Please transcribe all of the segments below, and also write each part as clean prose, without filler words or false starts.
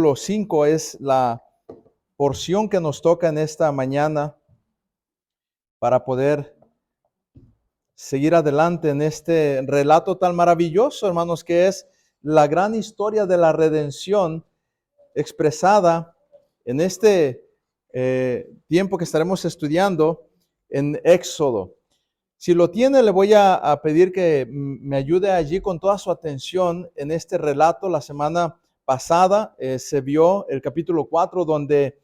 Capítulo 5 es la porción que nos toca en esta mañana para poder seguir adelante en este relato tan maravilloso, hermanos, que es la gran historia de la redención expresada en este tiempo que estaremos estudiando en Éxodo. Si lo tiene, le voy a pedir que me ayude allí con toda su atención en este relato. La semana pasada se vio el capítulo 4 donde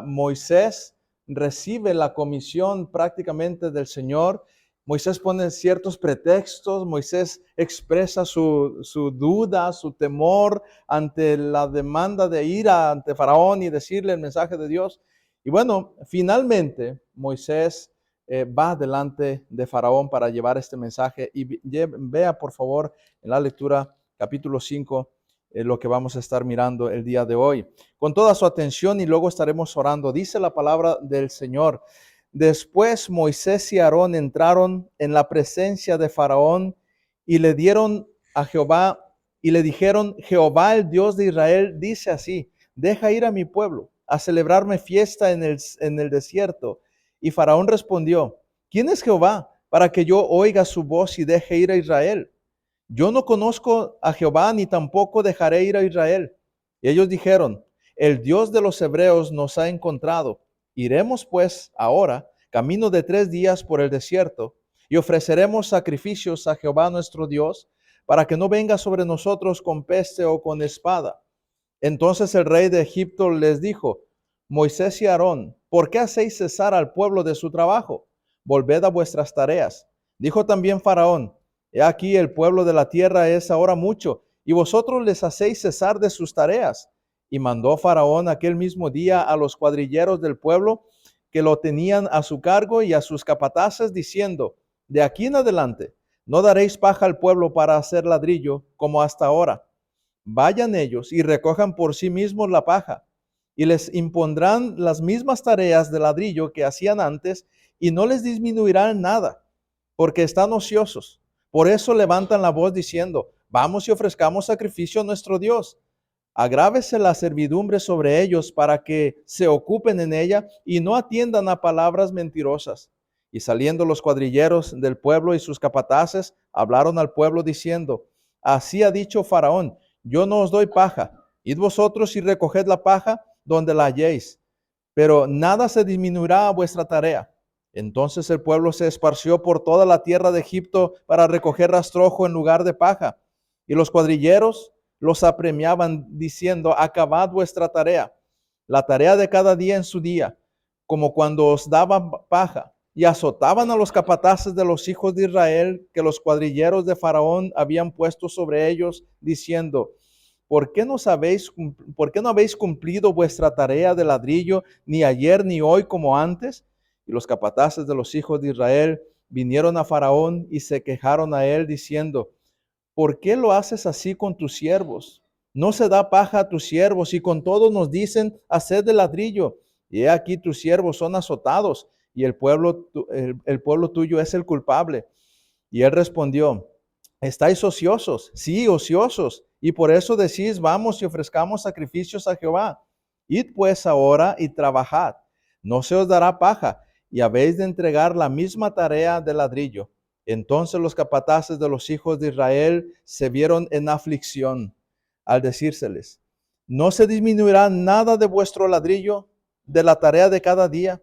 Moisés recibe la comisión prácticamente del Señor. Moisés pone ciertos pretextos, Moisés expresa su duda, su temor ante la demanda de ir ante Faraón y decirle el mensaje de Dios. Y bueno, finalmente Moisés va delante de Faraón para llevar este mensaje. Y vea por favor en la lectura capítulo 5 lo que vamos a estar mirando el día de hoy. Con toda su atención y luego estaremos orando. Dice la palabra del Señor. Después Moisés y Aarón entraron en la presencia de Faraón y le dieron a Jehová y le dijeron: Jehová, el Dios de Israel, dice así: deja ir a mi pueblo a celebrarme fiesta en el desierto. Y Faraón respondió: ¿quién es Jehová para que yo oiga su voz y deje ir a Israel? Yo no conozco a Jehová, ni tampoco dejaré ir a Israel. Y ellos dijeron: el Dios de los hebreos nos ha encontrado. Iremos pues ahora, camino de 3 días por el desierto, y ofreceremos sacrificios a Jehová nuestro Dios, para que no venga sobre nosotros con peste o con espada. Entonces el rey de Egipto les dijo: Moisés y Aarón, ¿por qué hacéis cesar al pueblo de su trabajo? Volved a vuestras tareas. Dijo también Faraón: he aquí el pueblo de la tierra es ahora mucho, y vosotros les hacéis cesar de sus tareas. Y mandó Faraón aquel mismo día a los cuadrilleros del pueblo que lo tenían a su cargo y a sus capataces, diciendo: de aquí en adelante no daréis paja al pueblo para hacer ladrillo como hasta ahora. Vayan ellos y recojan por sí mismos la paja, y les impondrán las mismas tareas de ladrillo que hacían antes, y no les disminuirán nada, porque están ociosos. Por eso levantan la voz diciendo: vamos y ofrezcamos sacrificio a nuestro Dios. Agrávese la servidumbre sobre ellos para que se ocupen en ella y no atiendan a palabras mentirosas. Y saliendo los cuadrilleros del pueblo y sus capataces, hablaron al pueblo diciendo: así ha dicho Faraón: yo no os doy paja, id vosotros y recoged la paja donde la halléis, pero nada se disminuirá a vuestra tarea. Entonces el pueblo se esparció por toda la tierra de Egipto para recoger rastrojo en lugar de paja. Y los cuadrilleros los apremiaban diciendo: acabad vuestra tarea, la tarea de cada día en su día, como cuando os daban paja. Y azotaban a los capataces de los hijos de Israel que los cuadrilleros de Faraón habían puesto sobre ellos, diciendo: ¿por qué no habéis cumplido vuestra tarea de ladrillo, ni ayer ni hoy como antes? Y los capataces de los hijos de Israel vinieron a Faraón y se quejaron a él, diciendo: ¿por qué lo haces así con tus siervos? No se da paja a tus siervos, y con todo nos dicen: haced de ladrillo. Y he aquí tus siervos son azotados, y el pueblo tuyo es el culpable. Y él respondió: ¿estáis ociosos? Sí, ociosos. Y por eso decís: vamos y ofrezcamos sacrificios a Jehová. Id pues ahora y trabajad, no se os dará paja, y habéis de entregar la misma tarea de ladrillo. Entonces los capataces de los hijos de Israel se vieron en aflicción al decírseles: no se disminuirá nada de vuestro ladrillo, de la tarea de cada día.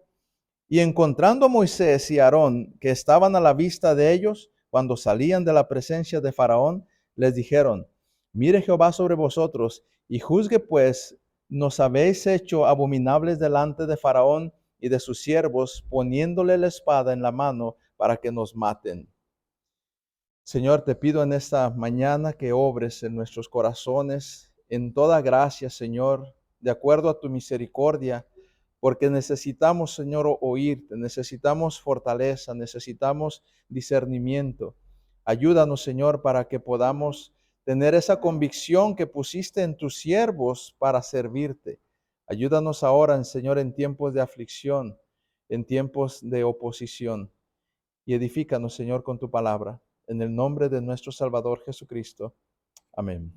Y encontrando a Moisés y Aarón, que estaban a la vista de ellos, cuando salían de la presencia de Faraón, les dijeron: mire Jehová sobre vosotros, y juzgue pues, nos habéis hecho abominables delante de Faraón y de sus siervos, poniéndole la espada en la mano para que nos maten. Señor, te pido en esta mañana que obres en nuestros corazones en toda gracia, Señor, de acuerdo a tu misericordia, porque necesitamos, Señor, oírte, necesitamos fortaleza, necesitamos discernimiento. Ayúdanos, Señor, para que podamos tener esa convicción que pusiste en tus siervos para servirte. Ayúdanos ahora, Señor, en tiempos de aflicción, en tiempos de oposición, y edifícanos, Señor, con tu palabra. En el nombre de nuestro Salvador Jesucristo. Amén.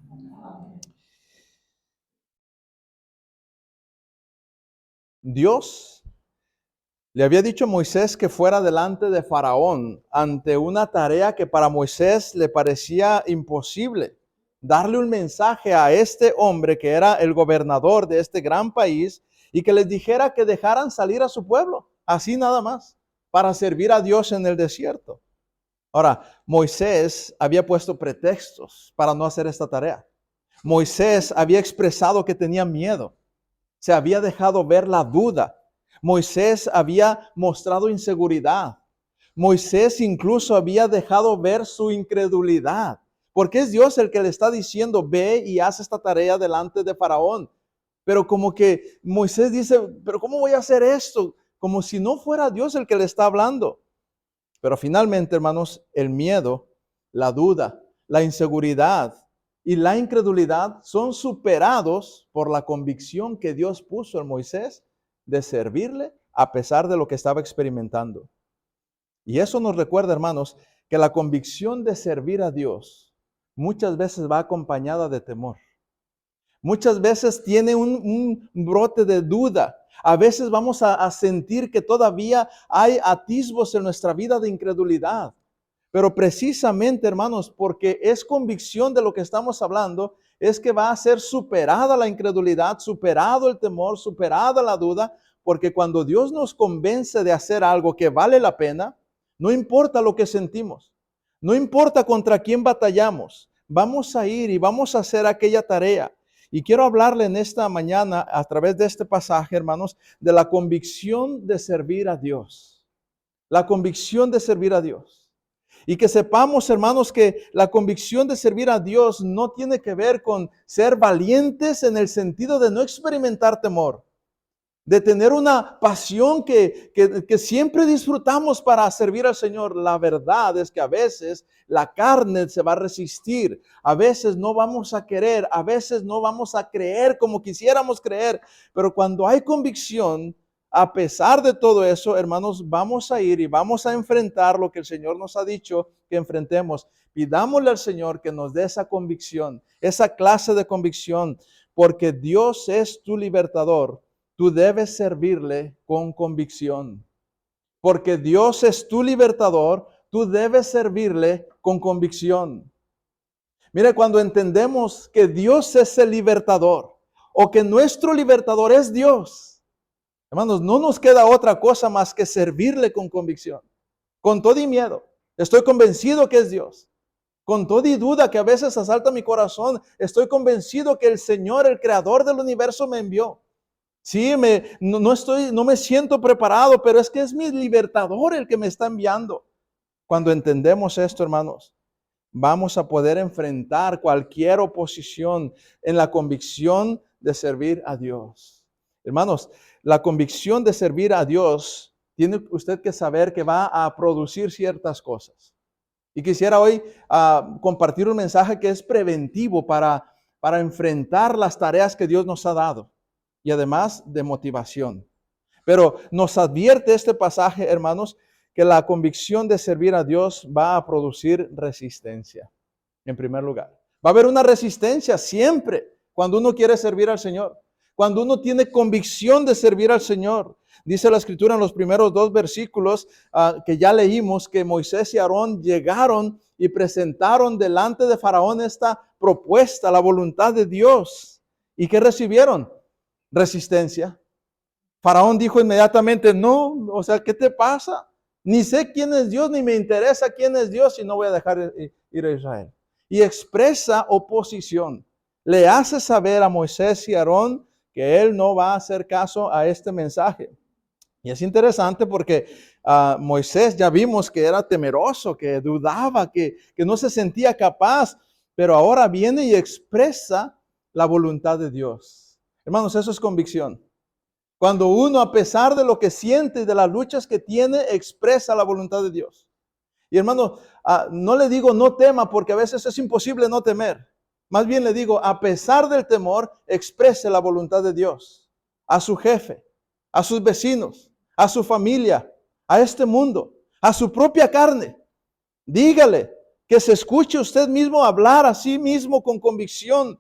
Dios le había dicho a Moisés que fuera delante de Faraón ante una tarea que para Moisés le parecía imposible. Darle un mensaje a este hombre que era el gobernador de este gran país y que les dijera que dejaran salir a su pueblo, así nada más, para servir a Dios en el desierto. Ahora, Moisés había puesto pretextos para no hacer esta tarea. Moisés había expresado que tenía miedo. Se había dejado ver la duda. Moisés había mostrado inseguridad. Moisés incluso había dejado ver su incredulidad. Porque es Dios el que le está diciendo, ve y haz esta tarea delante de Faraón. Pero como que Moisés dice, pero ¿cómo voy a hacer esto? Como si no fuera Dios el que le está hablando. Pero finalmente, hermanos, el miedo, la duda, la inseguridad y la incredulidad son superados por la convicción que Dios puso en Moisés de servirle a pesar de lo que estaba experimentando. Y eso nos recuerda, hermanos, que la convicción de servir a Dios muchas veces va acompañada de temor. Muchas veces tiene un brote de duda. A veces vamos a sentir que todavía hay atisbos en nuestra vida de incredulidad. Pero precisamente, hermanos, porque es convicción de lo que estamos hablando, es que va a ser superada la incredulidad, superado el temor, superada la duda, porque cuando Dios nos convence de hacer algo que vale la pena, no importa lo que sentimos, no importa contra quién batallamos, vamos a ir y vamos a hacer aquella tarea. Y quiero hablarle en esta mañana, a través de este pasaje, hermanos, de la convicción de servir a Dios. La convicción de servir a Dios. Y que sepamos, hermanos, que la convicción de servir a Dios no tiene que ver con ser valientes en el sentido de no experimentar temor, de tener una pasión que siempre disfrutamos para servir al Señor. La verdad es que a veces la carne se va a resistir, a veces no vamos a querer, a veces no vamos a creer como quisiéramos creer, pero cuando hay convicción, a pesar de todo eso, hermanos, vamos a ir y vamos a enfrentar lo que el Señor nos ha dicho que enfrentemos. Pidámosle al Señor que nos dé esa convicción, esa clase de convicción, porque Dios es tu libertador. Tú debes servirle con convicción. Porque Dios es tu libertador, tú debes servirle con convicción. Mire, cuando entendemos que Dios es el libertador o que nuestro libertador es Dios, hermanos, no nos queda otra cosa más que servirle con convicción, con todo y miedo. Estoy convencido que es Dios. Con toda y duda que a veces asalta mi corazón, estoy convencido que el Señor, el creador del universo, me envió. Sí, no me siento preparado, pero es que es mi libertador el que me está enviando. Cuando entendemos esto, hermanos, vamos a poder enfrentar cualquier oposición en la convicción de servir a Dios. Hermanos, la convicción de servir a Dios, tiene usted que saber que va a producir ciertas cosas. Y quisiera hoy compartir un mensaje que es preventivo para enfrentar las tareas que Dios nos ha dado. Y además de motivación. Pero nos advierte este pasaje, hermanos, que la convicción de servir a Dios va a producir resistencia, en primer lugar. Va a haber una resistencia siempre cuando uno quiere servir al Señor. Cuando uno tiene convicción de servir al Señor. Dice la Escritura en los primeros 2 versículos que ya leímos que Moisés y Aarón llegaron y presentaron delante de Faraón esta propuesta, la voluntad de Dios. ¿Y qué recibieron? Resistencia. Faraón dijo inmediatamente, no, o sea, ¿qué te pasa? Ni sé quién es Dios, ni me interesa quién es Dios y no voy a dejar ir a Israel. Y expresa oposición. Le hace saber a Moisés y Aarón que él no va a hacer caso a este mensaje. Y es interesante porque Moisés ya vimos que era temeroso, que dudaba, que no se sentía capaz, pero ahora viene y expresa la voluntad de Dios. Hermanos, eso es convicción. Cuando uno, a pesar de lo que siente y de las luchas que tiene, expresa la voluntad de Dios. Y hermano, no le digo no tema, porque a veces es imposible no temer. Más bien le digo, a pesar del temor, exprese la voluntad de Dios. A su jefe, a sus vecinos, a su familia, a este mundo, a su propia carne. Dígale que se escuche usted mismo hablar a sí mismo con convicción.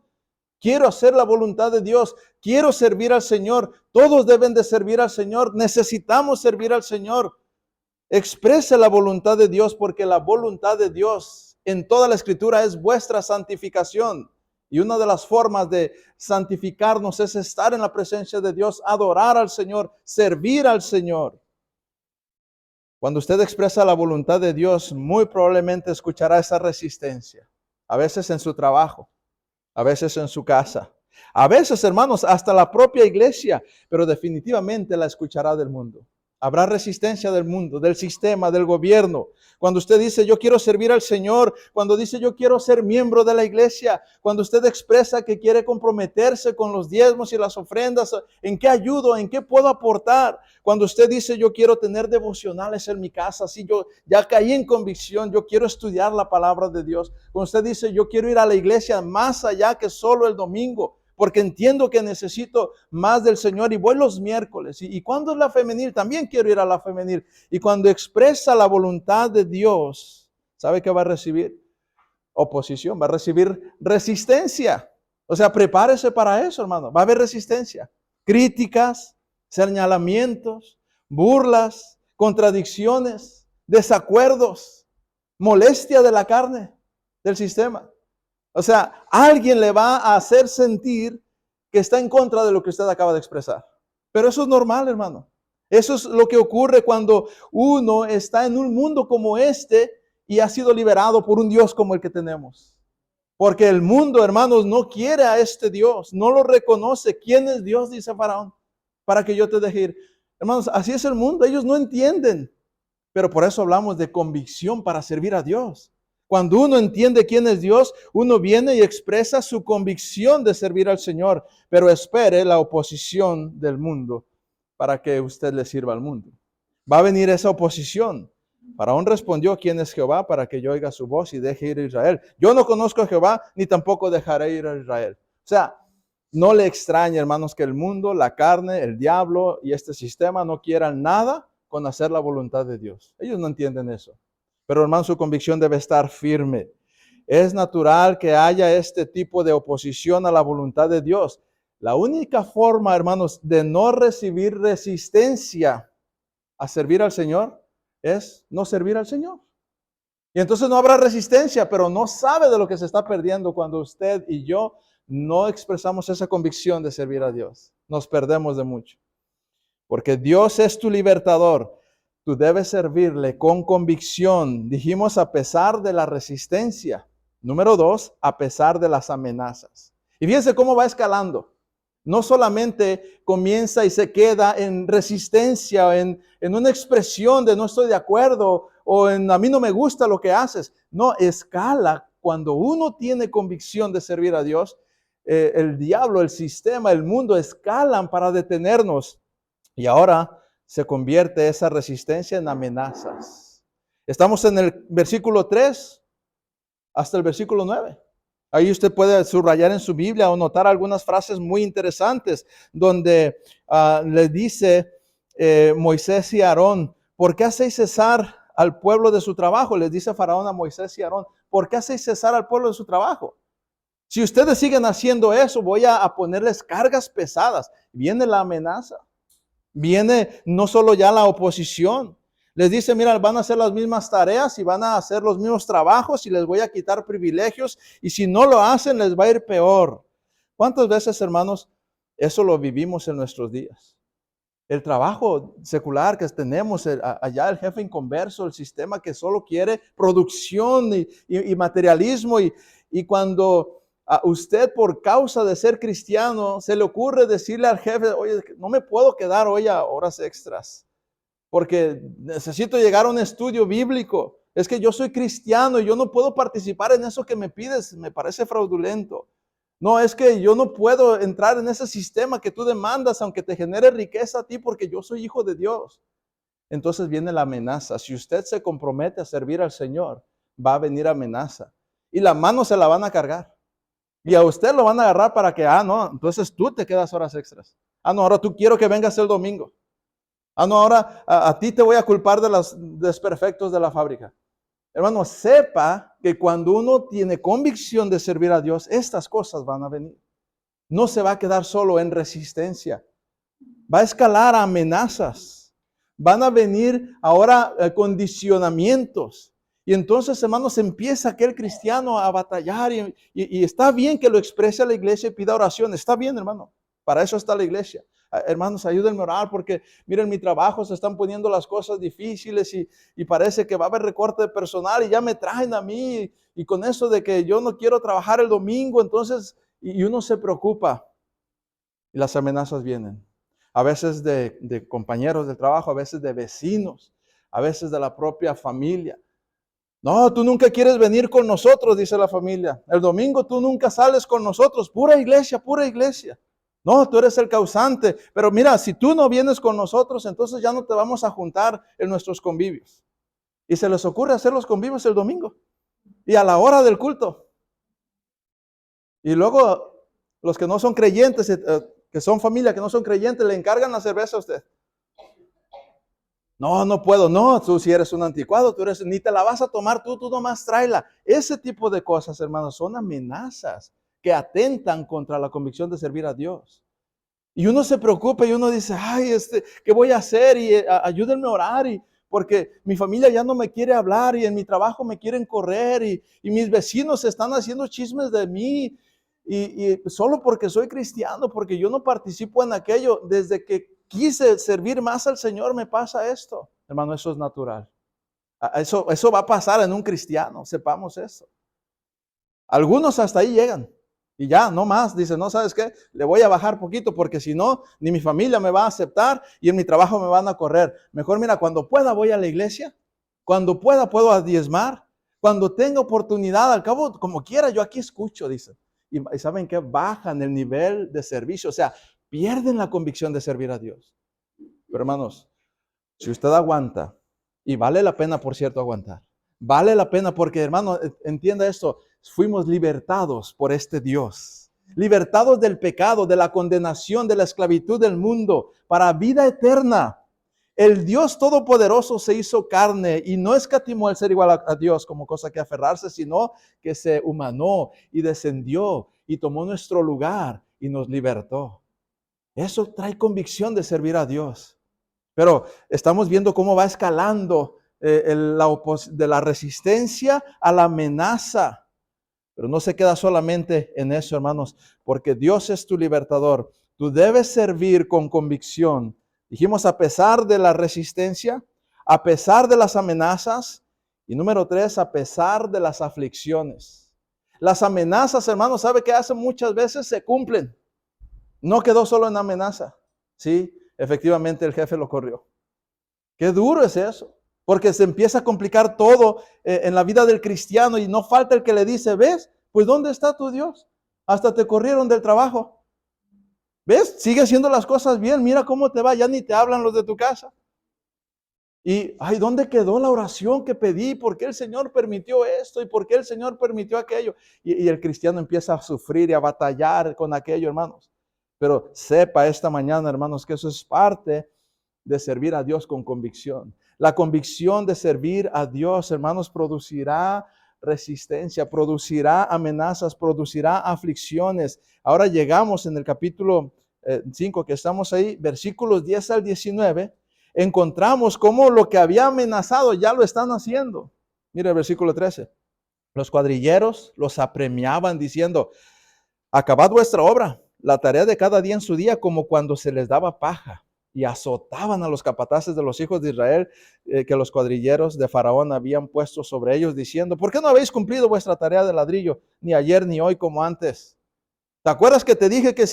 Quiero hacer la voluntad de Dios. Quiero servir al Señor. Todos deben de servir al Señor. Necesitamos servir al Señor. Exprese la voluntad de Dios, porque la voluntad de Dios en toda la Escritura es vuestra santificación. Y una de las formas de santificarnos es estar en la presencia de Dios, adorar al Señor, servir al Señor. Cuando usted expresa la voluntad de Dios, muy probablemente escuchará esa resistencia. A veces en su trabajo, a veces en su casa, a veces, hermanos, hasta la propia iglesia, pero definitivamente la escuchará del mundo. Habrá resistencia del mundo, del sistema, del gobierno. Cuando usted dice, yo quiero servir al Señor, cuando dice, yo quiero ser miembro de la iglesia, cuando usted expresa que quiere comprometerse con los diezmos y las ofrendas, ¿en qué ayudo? ¿En qué puedo aportar? Cuando usted dice, yo quiero tener devocionales en mi casa, así yo ya caí en convicción, yo quiero estudiar la palabra de Dios. Cuando usted dice, yo quiero ir a la iglesia más allá que solo el domingo, porque entiendo que necesito más del Señor y voy los miércoles. Y cuando es la femenil, también quiero ir a la femenil. Y cuando expresa la voluntad de Dios, ¿sabe qué va a recibir? Oposición, va a recibir resistencia. O sea, prepárese para eso, hermano. Va a haber resistencia, críticas, señalamientos, burlas, contradicciones, desacuerdos, molestia de la carne, del sistema. O sea, alguien le va a hacer sentir que está en contra de lo que usted acaba de expresar. Pero eso es normal, hermano. Eso es lo que ocurre cuando uno está en un mundo como este y ha sido liberado por un Dios como el que tenemos. Porque el mundo, hermanos, no quiere a este Dios, no lo reconoce. ¿Quién es Dios? Dice Faraón, para que yo te deje ir. Hermanos, así es el mundo, ellos no entienden. Pero por eso hablamos de convicción para servir a Dios. Cuando uno entiende quién es Dios, uno viene y expresa su convicción de servir al Señor, pero espere la oposición del mundo para que usted le sirva al mundo. Va a venir esa oposición. Faraón respondió, ¿quién es Jehová? Para que yo oiga su voz y deje ir a Israel. Yo no conozco a Jehová, ni tampoco dejaré ir a Israel. O sea, no le extrañe, hermanos, que el mundo, la carne, el diablo y este sistema no quieran nada con hacer la voluntad de Dios. Ellos no entienden eso. Pero, hermano, su convicción debe estar firme. Es natural que haya este tipo de oposición a la voluntad de Dios. La única forma, hermanos, de no recibir resistencia a servir al Señor es no servir al Señor. Y entonces no habrá resistencia, pero no sabe de lo que se está perdiendo cuando usted y yo no expresamos esa convicción de servir a Dios. Nos perdemos de mucho. Porque Dios es tu libertador. Tú debes servirle con convicción. Dijimos a pesar de la resistencia. Número 2, a pesar de las amenazas. Y fíjense cómo va escalando. No solamente comienza y se queda en resistencia, en una expresión de no estoy de acuerdo o en a mí no me gusta lo que haces. No, escala. Cuando uno tiene convicción de servir a Dios, el diablo, el sistema, el mundo escalan para detenernos. Y ahora se convierte esa resistencia en amenazas. Estamos en el versículo 3 hasta el versículo 9. Ahí usted puede subrayar en su Biblia o notar algunas frases muy interesantes donde le dice Moisés y Aarón, ¿por qué hacéis cesar al pueblo de su trabajo? Les dice Faraón a Moisés y Aarón, ¿por qué hacéis cesar al pueblo de su trabajo? Si ustedes siguen haciendo eso, voy a ponerles cargas pesadas. Viene la amenaza. Viene no solo ya la oposición. Les dice, mira, van a hacer las mismas tareas y van a hacer los mismos trabajos y les voy a quitar privilegios. Y si no lo hacen, les va a ir peor. ¿Cuántas veces, hermanos, eso lo vivimos en nuestros días? El trabajo secular que tenemos, allá el jefe inconverso, el sistema que solo quiere producción y materialismo. Y cuando a usted por causa de ser cristiano se le ocurre decirle al jefe, oye, no me puedo quedar hoy a horas extras porque necesito llegar a un estudio bíblico. Es que yo soy cristiano y yo no puedo participar en eso que me pides, me parece fraudulento. No, es que yo no puedo entrar en ese sistema que tú demandas, aunque te genere riqueza a ti, porque yo soy hijo de Dios. Entonces viene la amenaza. Si usted se compromete a servir al Señor, va a venir amenaza. Y la mano se la van a cargar. Y a usted lo van a agarrar para que, no, entonces tú te quedas horas extras. No, ahora tú quiero que vengas el domingo. No, ahora a ti te voy a culpar de los desperfectos de la fábrica. Hermano, sepa que cuando uno tiene convicción de servir a Dios, estas cosas van a venir. no se va a quedar solo en resistencia. Va a escalar a amenazas. Van a venir ahora condicionamientos. Y entonces, hermanos, empieza aquel cristiano a batallar y está bien que lo exprese a la iglesia y pida oración. Está bien, hermano. Para eso está la iglesia. Hermanos, ayúdenme a orar porque, miren, mi trabajo se están poniendo las cosas difíciles y parece que va a haber recorte de personal y ya me traen a mí y con eso de que yo no quiero trabajar el domingo, entonces, y uno se preocupa y las amenazas vienen. A veces de compañeros de trabajo, a veces de vecinos, a veces de la propia familia. No, tú nunca quieres venir con nosotros, dice la familia. El domingo tú nunca sales con nosotros. Pura iglesia, pura iglesia. No, tú eres el causante. Pero mira, si tú no vienes con nosotros, entonces ya no te vamos a juntar en nuestros convivios. Y se les ocurre hacer los convivios el domingo. Y a la hora del culto. Y luego los que no son creyentes, que son familia, que no son creyentes, le encargan la cerveza a usted. No, no puedo. No, tú si eres un anticuado, ni te la vas a tomar tú nomás tráela. Ese tipo de cosas, hermanos, son amenazas que atentan contra la convicción de servir a Dios. Y uno se preocupa y uno dice, ay, ¿qué voy a hacer? Y ayúdenme a orar, porque mi familia ya no me quiere hablar y en mi trabajo me quieren correr y mis vecinos están haciendo chismes de mí y solo porque soy cristiano, porque yo no participo en aquello, desde que quise servir más al Señor me pasa esto. Hermano, eso es natural. Eso va a pasar en un cristiano, sepamos eso. Algunos hasta ahí llegan. Y ya, no más. Dice, no, ¿sabes qué? Le voy a bajar poquito porque si no, ni mi familia me va a aceptar y en mi trabajo me van a correr. Mejor, mira, cuando pueda voy a la iglesia. Cuando pueda puedo diezmar. Cuando tenga oportunidad, al cabo, como quiera, yo aquí escucho, dice. Y ¿saben qué? Bajan el nivel de servicio. O sea, pierden la convicción de servir a Dios. Pero hermanos, si usted aguanta, y vale la pena, por cierto, aguantar. Vale la pena porque, hermano, entienda esto, fuimos libertados por este Dios. Libertados del pecado, de la condenación, de la esclavitud del mundo, para vida eterna. El Dios Todopoderoso se hizo carne y no escatimó el ser igual a Dios como cosa que aferrarse, sino que se humanó y descendió y tomó nuestro lugar y nos libertó. Eso trae convicción de servir a Dios. Pero estamos viendo cómo va escalando de la resistencia a la amenaza. Pero no se queda solamente en eso, hermanos, porque Dios es tu libertador. Tú debes servir con convicción. Dijimos, a pesar de la resistencia, a pesar de las amenazas, y número 3, a pesar de las aflicciones. Las amenazas, hermanos, ¿sabe qué hacen? Muchas veces se cumplen. No quedó solo en amenaza. Sí, efectivamente el jefe lo corrió. Qué duro es eso, porque se empieza a complicar todo en la vida del cristiano y no falta el que le dice, ¿ves? Pues ¿dónde está tu Dios? Hasta te corrieron del trabajo. ¿Ves? Sigue haciendo las cosas bien, mira cómo te va, ya ni te hablan los de tu casa. Y, ay, ¿dónde quedó la oración que pedí? ¿Por qué el Señor permitió esto? ¿Y por qué el Señor permitió aquello? Y el cristiano empieza a sufrir y a batallar con aquello, hermanos. Pero sepa esta mañana, hermanos, que eso es parte de servir a Dios con convicción. La convicción de servir a Dios, hermanos, producirá resistencia, producirá amenazas, producirá aflicciones. Ahora llegamos en el capítulo 5, que estamos ahí, versículos 10 al 19, encontramos cómo lo que había amenazado ya lo están haciendo. Mira el versículo 13. Los cuadrilleros los apremiaban diciendo, acabad vuestra obra, la tarea de cada día en su día, como cuando se les daba paja. Y azotaban a los capataces de los hijos de Israel que los cuadrilleros de Faraón habían puesto sobre ellos, diciendo, ¿por qué no habéis cumplido vuestra tarea de ladrillo, ni ayer ni hoy como antes? ¿Te acuerdas que te dije que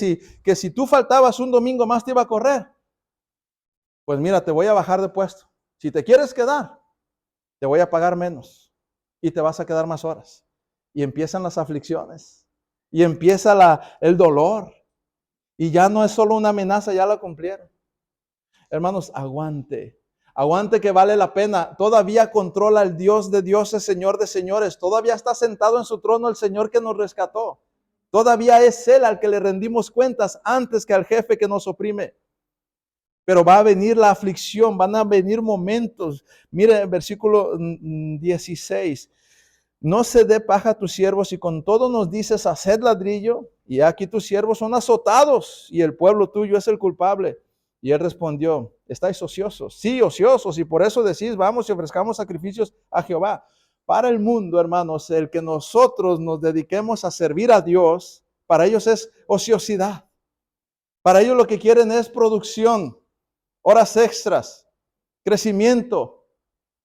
si tú faltabas un domingo más te iba a correr? Pues mira, te voy a bajar de puesto. Si te quieres quedar, te voy a pagar menos y te vas a quedar más horas. Y empiezan las aflicciones y empieza el dolor. Y ya no es solo una amenaza, ya la cumplieron. Hermanos, aguante que vale la pena. Todavía controla el Dios de dioses, Señor de señores. Todavía está sentado en su trono el Señor que nos rescató. Todavía es Él al que le rendimos cuentas antes que al jefe que nos oprime. Pero va a venir la aflicción, van a venir momentos. Mire el versículo 16. no se dé paja a tus siervos, y con todo nos dices, haced ladrillo, y aquí tus siervos son azotados, y el pueblo tuyo es el culpable. Y él respondió, ¿estáis ociosos? Sí, ociosos, y por eso decís, vamos y ofrezcamos sacrificios a Jehová. Para el mundo, hermanos, el que nosotros nos dediquemos a servir a Dios, para ellos es ociosidad. Para ellos lo que quieren es producción, horas extras, crecimiento.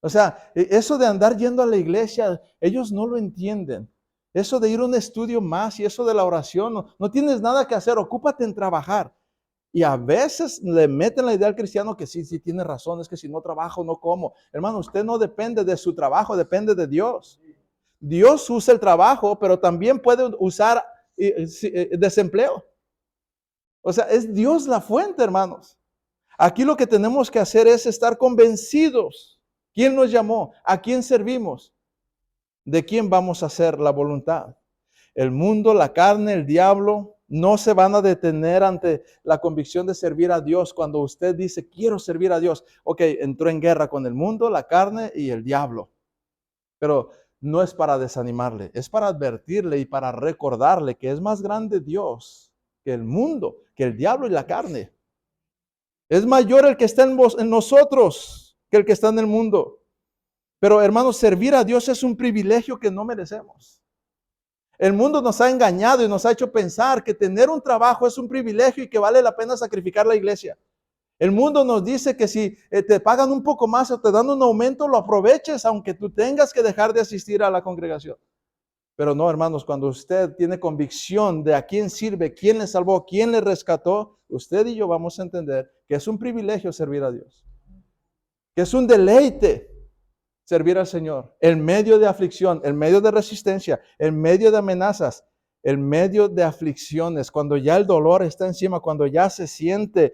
O sea, eso de andar yendo a la iglesia, ellos no lo entienden. Eso de ir a un estudio más y eso de la oración, no tienes nada que hacer, ocúpate en trabajar. Y a veces le meten la idea al cristiano que sí, sí tiene razón, es que si no trabajo, no como. Hermano, usted no depende de su trabajo, depende de Dios. Dios usa el trabajo, pero también puede usar desempleo. O sea, es Dios la fuente, hermanos. Aquí lo que tenemos que hacer es estar convencidos. ¿Quién nos llamó? ¿A quién servimos? ¿De quién vamos a hacer la voluntad? El mundo, la carne, el diablo no se van a detener ante la convicción de servir a Dios. Cuando usted dice, quiero servir a Dios, ok, entró en guerra con el mundo, la carne y el diablo. Pero no es para desanimarle, es para advertirle y para recordarle que es más grande Dios que el mundo, que el diablo y la carne. Es mayor el que está en nosotros que el que está en el mundo. Pero hermanos, servir a Dios es un privilegio que no merecemos. El mundo nos ha engañado y nos ha hecho pensar que tener un trabajo es un privilegio y que vale la pena sacrificar la iglesia. El mundo nos dice que si te pagan un poco más o te dan un aumento, lo aproveches aunque tú tengas que dejar de asistir a la congregación. Pero no, hermanos, cuando usted tiene convicción de a quién sirve, quién le salvó, quién le rescató, usted y yo vamos a entender que es un privilegio servir a Dios. Que es un deleite servir al Señor en medio de aflicción, en medio de resistencia, en medio de amenazas, en medio de aflicciones, cuando ya el dolor está encima, cuando ya se siente,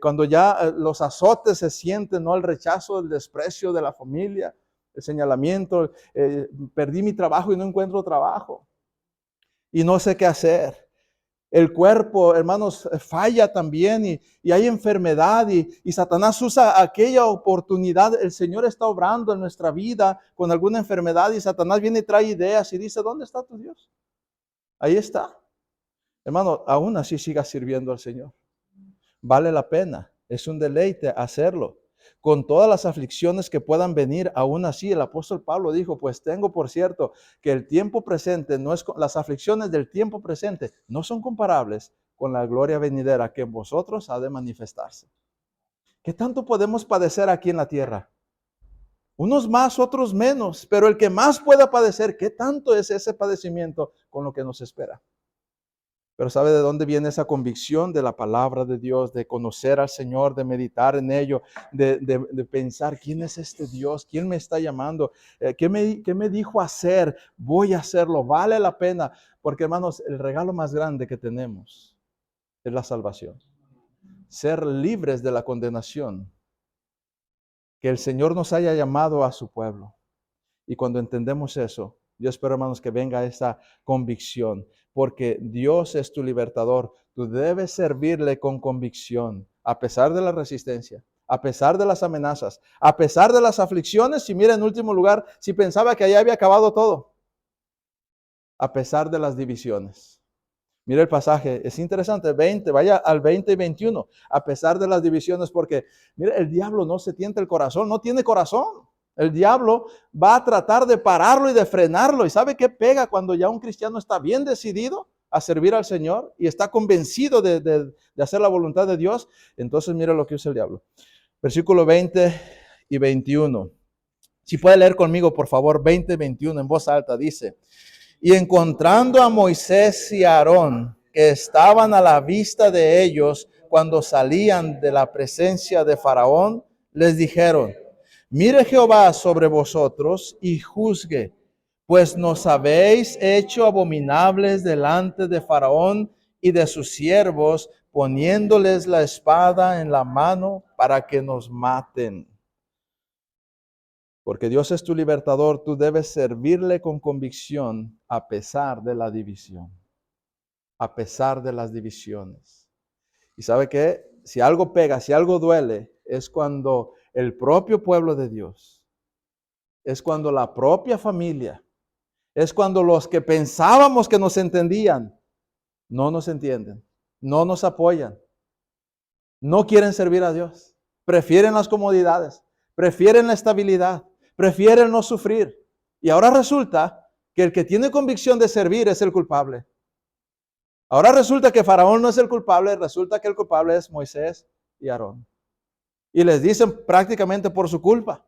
cuando ya los azotes se sienten, no el rechazo, el desprecio de la familia, el señalamiento, perdí mi trabajo y no encuentro trabajo y no sé qué hacer. El cuerpo, hermanos, falla también y hay enfermedad y Satanás usa aquella oportunidad. El Señor está obrando en nuestra vida con alguna enfermedad y Satanás viene y trae ideas y dice, ¿dónde está tu Dios? Ahí está. Hermano, aún así siga sirviendo al Señor. Vale la pena. Es un deleite hacerlo. Con todas las aflicciones que puedan venir, aún así el apóstol Pablo dijo, pues tengo por cierto que el tiempo presente, las aflicciones del tiempo presente no son comparables con la gloria venidera que en vosotros ha de manifestarse. ¿Qué tanto podemos padecer aquí en la tierra? Unos más, otros menos, pero el que más pueda padecer, ¿qué tanto es ese padecimiento con lo que nos espera? Pero ¿sabe de dónde viene esa convicción? De la palabra de Dios, de conocer al Señor, de meditar en ello, de pensar, ¿quién es este Dios? ¿Quién me está llamando? ¿Qué me dijo hacer? Voy a hacerlo, vale la pena. Porque hermanos, el regalo más grande que tenemos es la salvación. Ser libres de la condenación. Que el Señor nos haya llamado a su pueblo. Y cuando entendemos eso, yo espero, hermanos, que venga esa convicción, porque Dios es tu libertador. Tú debes servirle con convicción, a pesar de la resistencia, a pesar de las amenazas, a pesar de las aflicciones. Y mira, en último lugar, si pensaba que allá había acabado todo, a pesar de las divisiones. Mira el pasaje, es interesante, 20, vaya al 20 y 21, a pesar de las divisiones, porque mira, el diablo no se tienta el corazón, no tiene corazón. El diablo va a tratar de pararlo y de frenarlo. ¿Y sabe qué pega cuando ya un cristiano está bien decidido a servir al Señor y está convencido de hacer la voluntad de Dios? Entonces mira lo que usa el diablo. Versículo 20 y 21. Si puede leer conmigo, por favor, 20 y 21 en voz alta, dice: y encontrando a Moisés y a Aarón, que estaban a la vista de ellos cuando salían de la presencia de Faraón, les dijeron: mire Jehová sobre vosotros y juzgue, pues nos habéis hecho abominables delante de Faraón y de sus siervos, poniéndoles la espada en la mano para que nos maten. Porque Dios es tu libertador, tú debes servirle con convicción a pesar de la división, a pesar de las divisiones. ¿Y sabe qué? Si algo pega, si algo duele, es cuando el propio pueblo de Dios, es cuando la propia familia, Es cuando los que pensábamos que nos entendían, no nos entienden, no nos apoyan, no quieren servir a Dios, prefieren las comodidades, prefieren la estabilidad, prefieren no sufrir. Y ahora resulta que el que tiene convicción de servir es el culpable. Ahora resulta que Faraón no es el culpable, resulta que el culpable es Moisés y Aarón. Y les dicen prácticamente por su culpa.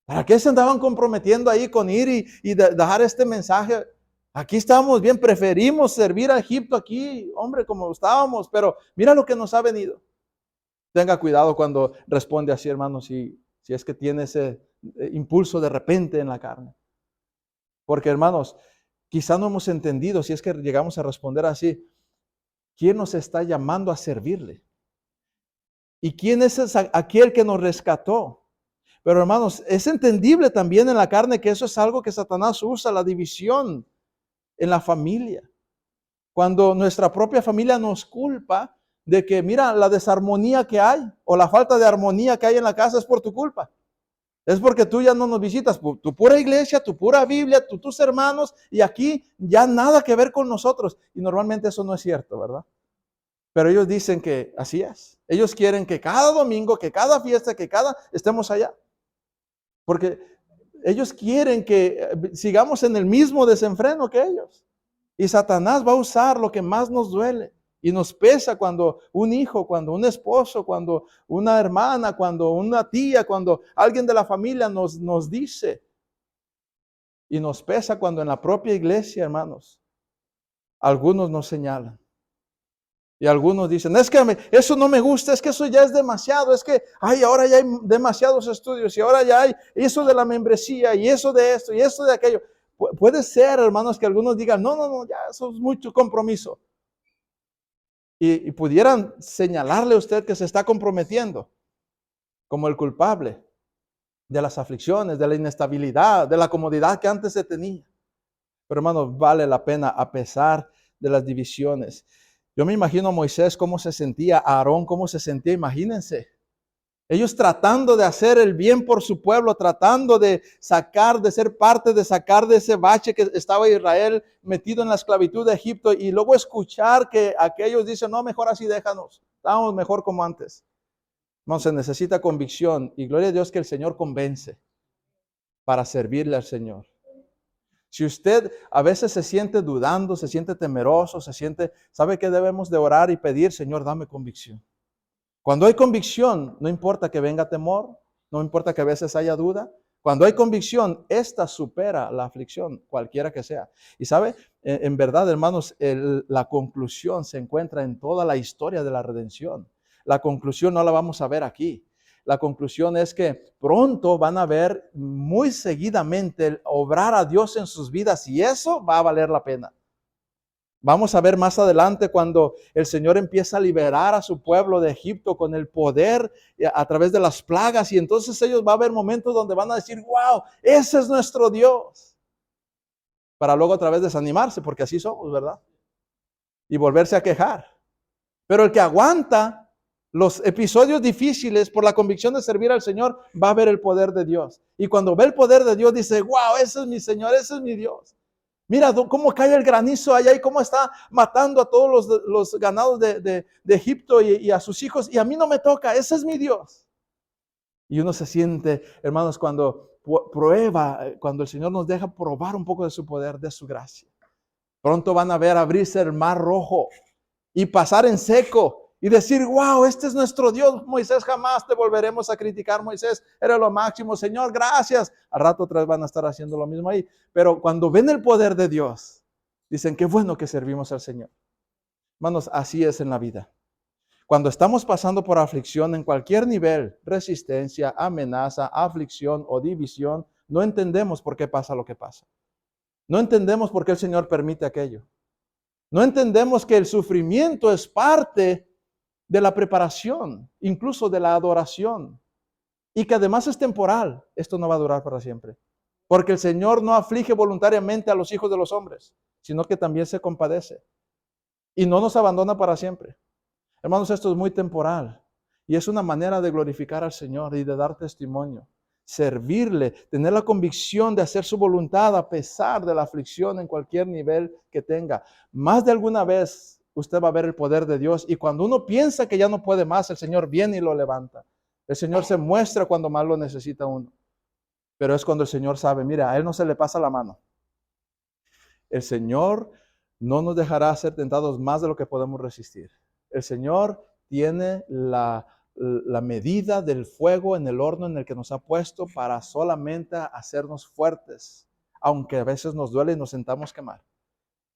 ¿Para qué se andaban comprometiendo ahí con ir y dejar este mensaje? Aquí estamos bien, preferimos servir a Egipto aquí, hombre, como estábamos, pero mira lo que nos ha venido. Tenga cuidado cuando responde así, hermano, si es que tiene ese impulso de repente en la carne. Porque, hermanos, quizá no hemos entendido, si es que llegamos a responder así, ¿quién nos está llamando a servirle? ¿Y quién es aquel que nos rescató? Pero, hermanos, es entendible también en la carne que eso es algo que Satanás usa, la división en la familia. Cuando nuestra propia familia nos culpa de que, mira, la desarmonía que hay o la falta de armonía que hay en la casa es por tu culpa. Es porque tú ya no nos visitas, tu pura iglesia, tu pura Biblia, tus hermanos, y aquí ya nada que ver con nosotros. Y normalmente eso no es cierto, ¿verdad? Pero ellos dicen que así es. Ellos quieren que cada domingo, que cada fiesta, que estemos allá. Porque ellos quieren que sigamos en el mismo desenfreno que ellos. Y Satanás va a usar lo que más nos duele. Y nos pesa cuando un hijo, cuando un esposo, cuando una hermana, cuando una tía, cuando alguien de la familia nos dice. Y nos pesa cuando en la propia iglesia, hermanos, algunos nos señalan. Y algunos dicen, es que eso no me gusta, es que eso ya es demasiado, es que ahora ya hay demasiados estudios y ahora ya hay eso de la membresía y eso de esto y eso de aquello. Puede ser, hermanos, que algunos digan, no, ya eso es mucho compromiso. Y pudieran señalarle a usted que se está comprometiendo como el culpable de las aflicciones, de la inestabilidad, de la comodidad que antes se tenía. Pero, hermanos, vale la pena a pesar de las divisiones. Yo me imagino a Moisés cómo se sentía, a Aarón cómo se sentía, imagínense. Ellos tratando de hacer el bien por su pueblo, tratando de sacar de ese bache que estaba Israel metido en la esclavitud de Egipto y luego escuchar que aquellos dicen, no, mejor así déjanos, estamos mejor como antes. No, se necesita convicción y gloria a Dios que el Señor convence para servirle al Señor. Si usted a veces se siente dudando, se siente temeroso, ¿sabe qué debemos de orar y pedir? Señor, dame convicción. Cuando hay convicción, no importa que venga temor, no importa que a veces haya duda. Cuando hay convicción, esta supera la aflicción, cualquiera que sea. Y sabe, en verdad, hermanos, la conclusión se encuentra en toda la historia de la redención. La conclusión no la vamos a ver aquí. La conclusión es que pronto van a ver muy seguidamente el obrar a Dios en sus vidas y eso va a valer la pena. Vamos a ver más adelante cuando el Señor empieza a liberar a su pueblo de Egipto con el poder a través de las plagas y entonces ellos va a haber momentos donde van a decir, wow, ese es nuestro Dios. Para luego otra vez desanimarse porque así somos, ¿verdad? Y volverse a quejar. Pero el que aguanta los episodios difíciles por la convicción de servir al Señor va a ver el poder de Dios. Y cuando ve el poder de Dios dice, wow, ese es mi Señor, ese es mi Dios. Mira cómo cae el granizo allá y cómo está matando a todos los ganados de Egipto y a sus hijos. Y a mí no me toca, ese es mi Dios. Y uno se siente, hermanos, cuando prueba, cuando el Señor nos deja probar un poco de su poder, de su gracia. Pronto van a ver abrirse el mar rojo y pasar en seco. Y decir, wow, este es nuestro Dios, Moisés, jamás te volveremos a criticar, Moisés, era lo máximo, Señor, gracias. Al rato otra vez van a estar haciendo lo mismo ahí. Pero cuando ven el poder de Dios, dicen, qué bueno que servimos al Señor. Hermanos, así es en la vida. Cuando estamos pasando por aflicción en cualquier nivel, resistencia, amenaza, aflicción o división, no entendemos por qué pasa lo que pasa. No entendemos por qué el Señor permite aquello. No entendemos que el sufrimiento es parte de la preparación, incluso de la adoración, y que además es temporal. Esto no va a durar para siempre, porque el Señor no aflige voluntariamente a los hijos de los hombres, sino que también se compadece y no nos abandona para siempre. Hermanos, esto es muy temporal y es una manera de glorificar al Señor y de dar testimonio. servirle, tener la convicción de hacer su voluntad a pesar de la aflicción en cualquier nivel que tenga. Más de alguna vez usted va a ver el poder de Dios, y cuando uno piensa que ya no puede más, el Señor viene y lo levanta. El Señor se muestra cuando más lo necesita uno. Pero es cuando el Señor sabe, mira, a Él no se le pasa la mano. El Señor no nos dejará ser tentados más de lo que podemos resistir. El Señor tiene la medida del fuego en el horno en el que nos ha puesto para solamente hacernos fuertes, aunque a veces nos duele y nos sentamos quemar.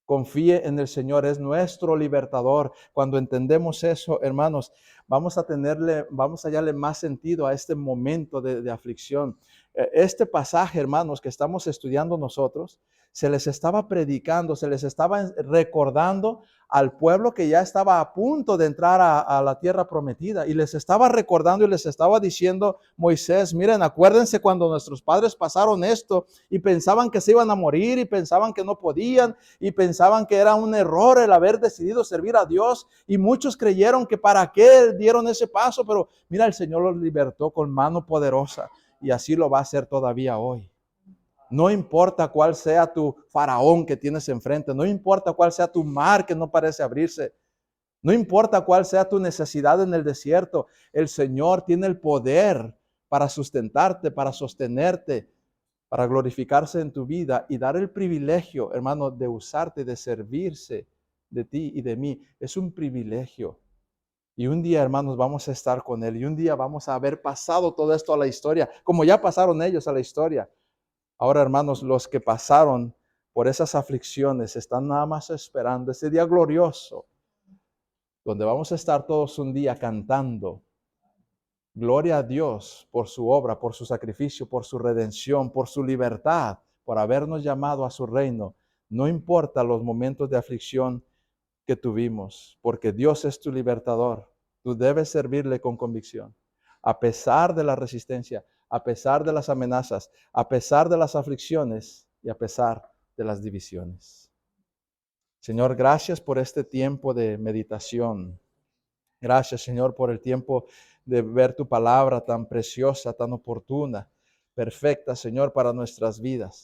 Confíe en el Señor, es nuestro libertador. Cuando entendemos eso, hermanos, vamos a hallarle más sentido a este momento de aflicción. Este pasaje, hermanos, que estamos estudiando nosotros, se les estaba predicando, se les estaba recordando al pueblo que ya estaba a punto de entrar a la tierra prometida, y les estaba recordando y les estaba diciendo Moisés, miren, acuérdense cuando nuestros padres pasaron esto y pensaban que se iban a morir y pensaban que no podían y pensaban que era un error el haber decidido servir a Dios, y muchos creyeron que para qué dieron ese paso, pero mira, el Señor los libertó con mano poderosa, y así lo va a hacer todavía hoy. No importa cuál sea tu faraón que tienes enfrente, no importa cuál sea tu mar que no parece abrirse, no importa cuál sea tu necesidad en el desierto, el Señor tiene el poder para sustentarte, para sostenerte, para glorificarse en tu vida y dar el privilegio, hermano, de usarte, de servirse de ti y de mí. Es un privilegio. Y un día, hermanos, vamos a estar con Él, y un día vamos a haber pasado todo esto a la historia, como ya pasaron ellos a la historia. Ahora, hermanos, los que pasaron por esas aflicciones están nada más esperando ese día glorioso, donde vamos a estar todos un día cantando gloria a Dios por su obra, por su sacrificio, por su redención, por su libertad, por habernos llamado a su reino. No importa los momentos de aflicción que tuvimos, porque Dios es tu libertador. Tú debes servirle con convicción, a pesar de la resistencia, a pesar de las amenazas, a pesar de las aflicciones y a pesar de las divisiones. Señor, gracias por este tiempo de meditación. Gracias, Señor, por el tiempo de ver tu palabra tan preciosa, tan oportuna, perfecta, Señor, para nuestras vidas.